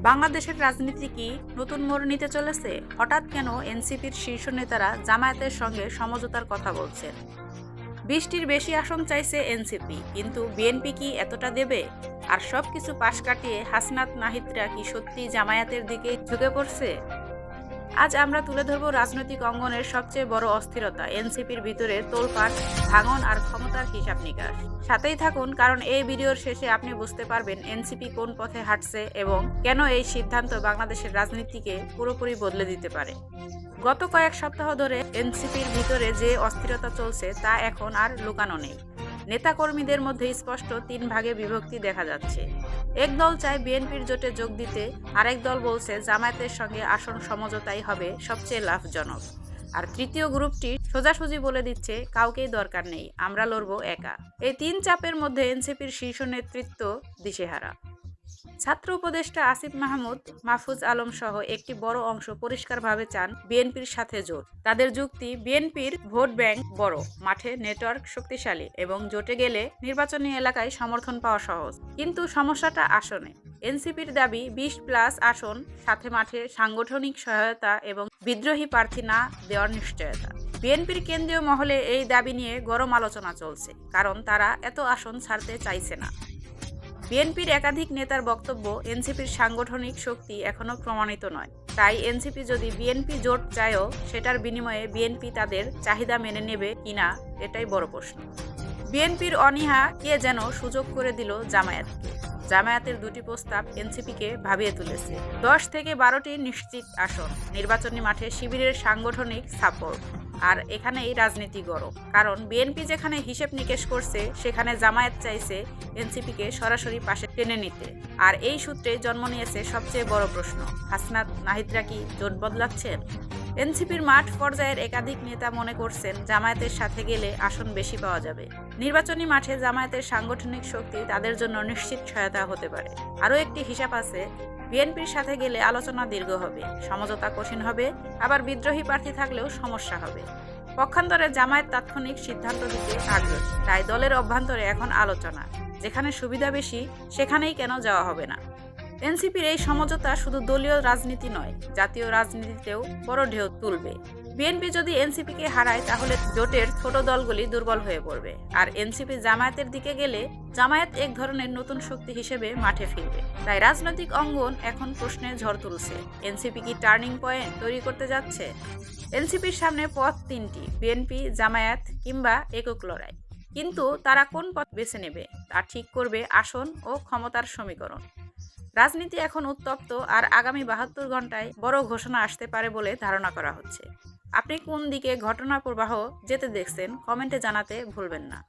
বাংলাদেশের রাজনীতি কি নতুন মোড় নিতে চলেছে? হঠাৎ কেন এনসিপির শীর্ষ নেতারা জামায়াতের সঙ্গে সমঝোতার কথা বলছেন? ২০টির বেশি আসন চাইছে এনসিপি, কিন্তু বিএনপি কি এতটা দেবে? আর সবকিছু পাশ কাটিয়ে হাসনাত নাহিদরা কি সত্যি জামায়াতের দিকে ঝুঁকে পড়ছে? আজ আমরা তুলে ধরব রাজনৈতিক অঙ্গনের সবচেয়ে বড় অস্থিরতা, এনসিপির ভিতরে তোলপাড়, ভাঙন আর ক্ষমতার হিসাব নিকাশ। সাথেই থাকুন, কারণ এই ভিডিওর শেষে আপনি বুঝতে পারবেন এনসিপি কোন পথে হাঁটছে এবং কেন এই সিদ্ধান্ত বাংলাদেশের রাজনীতিকে পুরোপুরি বদলে দিতে পারে। গত কয়েক সপ্তাহ ধরে এনসিপির ভিতরে যে অস্থিরতা চলছে তা এখন আর লুকানো নেই। নেতাকর্মীদের মধ্যে স্পষ্ট তিন ভাগে বিভক্তি দেখা যাচ্ছে। এক দল চায় বিএনপির জোটে যোগ দিতে, আরেক দল বলছে জামায়াতের সঙ্গে আসন সমঝোতাই হবে সবচেয়ে লাভজনক, আর তৃতীয় গ্রুপটি সোজাসুজি বলে দিচ্ছে কাউকেই দরকার নেই, আমরা লড়ব একা। এই তিন চাপের মধ্যে এনসিপির শীর্ষ নেতৃত্ব দিশেহারা। ছাত্র উপদেষ্টা আসিফ মাহমুদ, মাহফুজ আলম সহ একটি বড় অংশ পরিষ্কারভাবে চান বিএনপির সাথে জোট। তাদের যুক্তি, বিএনপির ভোট ব্যাংক বড়, মাঠে নেটওয়ার্ক শক্তিশালী এবং জোটে গেলে নির্বাচনী এলাকায় সমর্থন পাওয়া সহজ। কিন্তু সমস্যাটা আসনে। এনসিপির দাবি ২০+ আসন, সাথে মাঠে সাংগঠনিক সহায়তা এবং বিদ্রোহী প্রার্থী না দেওয়ার নিশ্চয়তা। বিএনপির কেন্দ্রীয় মহলে এই দাবি নিয়ে গরম আলোচনা চলছে, কারণ তারা এত আসন ছাড়তে চাইছে না। বিএনপির একাধিক নেতার বক্তব্য, এনসিপির সাংগঠনিক শক্তি এখনও প্রমাণিত নয়, তাই এনসিপি যদি বিএনপি জোট চায়ও সেটার বিনিময়ে বিএনপি তাদের চাহিদা মেনে নেবে কিনা এটাই বড় প্রশ্ন। বিএনপির অনীহা কে যেন সুযোগ করে দিল জামায়াতকে। জামায়াতের দুটি প্রস্তাব এনসিপিকে ভাবিয়ে তুলেছে। 10 থেকে 12টি নিশ্চিত আসন, নির্বাচনী মাঠে শিবিরের সাংগঠনিক সাপোর্ট, আর এখানেই রাজনীতি গরম। কারণ বিএনপি যেখানে হিসেব নিকেশ করছে, সেখানে জামায়াত চাইছে এনসিপিকে সরাসরি পাশে টেনে নিতে। আর এই সূত্রে জন্ম নিয়েছে সবচেয়ে বড় প্রশ্ন, হাসনাত নাহিদরা কি জোট বদলাচ্ছেন? এনসিপির মাঠ পর্যায়ের একাধিক নেতা মনে করছেন জামায়াতের সাথে গেলে আসন বেশি পাওয়া যাবে। নির্বাচনী মাঠে জামায়াতের সাংগঠনিক শক্তি তাদের জন্য নিশ্চিত সহায়তা হতে পারে। আরও একটি হিসাব আছে, বিএনপির সাথে গেলে আলোচনা দীর্ঘ হবে, সমঝোতা কঠিন হবে, আবার বিদ্রোহী প্রার্থী থাকলেও সমস্যা হবে। পক্ষান্তরে জামায়াত তাৎক্ষণিক সিদ্ধান্ত দিতে আগ্রহী, তাই দলের অভ্যন্তরে এখন আলোচনা, যেখানে সুবিধা বেশি সেখানেই কেন যাওয়া হবে না। এনসিপির এই সমঝোতা শুধু দলীয় রাজনীতি নয়, জাতীয় রাজনীতিতেও বড় ঢেউ তুলবে। বিএনপি যদি এনসিপিকে হারায়, তাহলে জোটের ছোট দলগুলি দুর্বল হয়ে পড়বে, আর এনসিপি জামায়াতের দিকে গেলে জামায়াত এক ধরনের নতুন শক্তি হিসেবে মাঠে ফিরবে। তাই রাজনৈতিক অঙ্গন এখন প্রশ্নে ঝড় তুলছে, এনসিপি কি টার্নিং পয়েন্ট তৈরি করতে যাচ্ছে? এনসিপির সামনে পথ তিনটি, বিএনপি, জামায়াত কিংবা একক লড়াই। কিন্তু তারা কোন পথ বেছে নেবে তা ঠিক করবে আসন ও ক্ষমতার সমীকরণ। রাজনীতি এখন উত্তপ্ত, আর আগামী 72 ঘন্টায় বড় ঘোষণা আসতে পারে বলে ধারণা করা হচ্ছে। আপনি কোন দিকে ঘটনা প্রবাহ যেতে দেখছেন কমেন্টে জানাতে ভুলবেন না।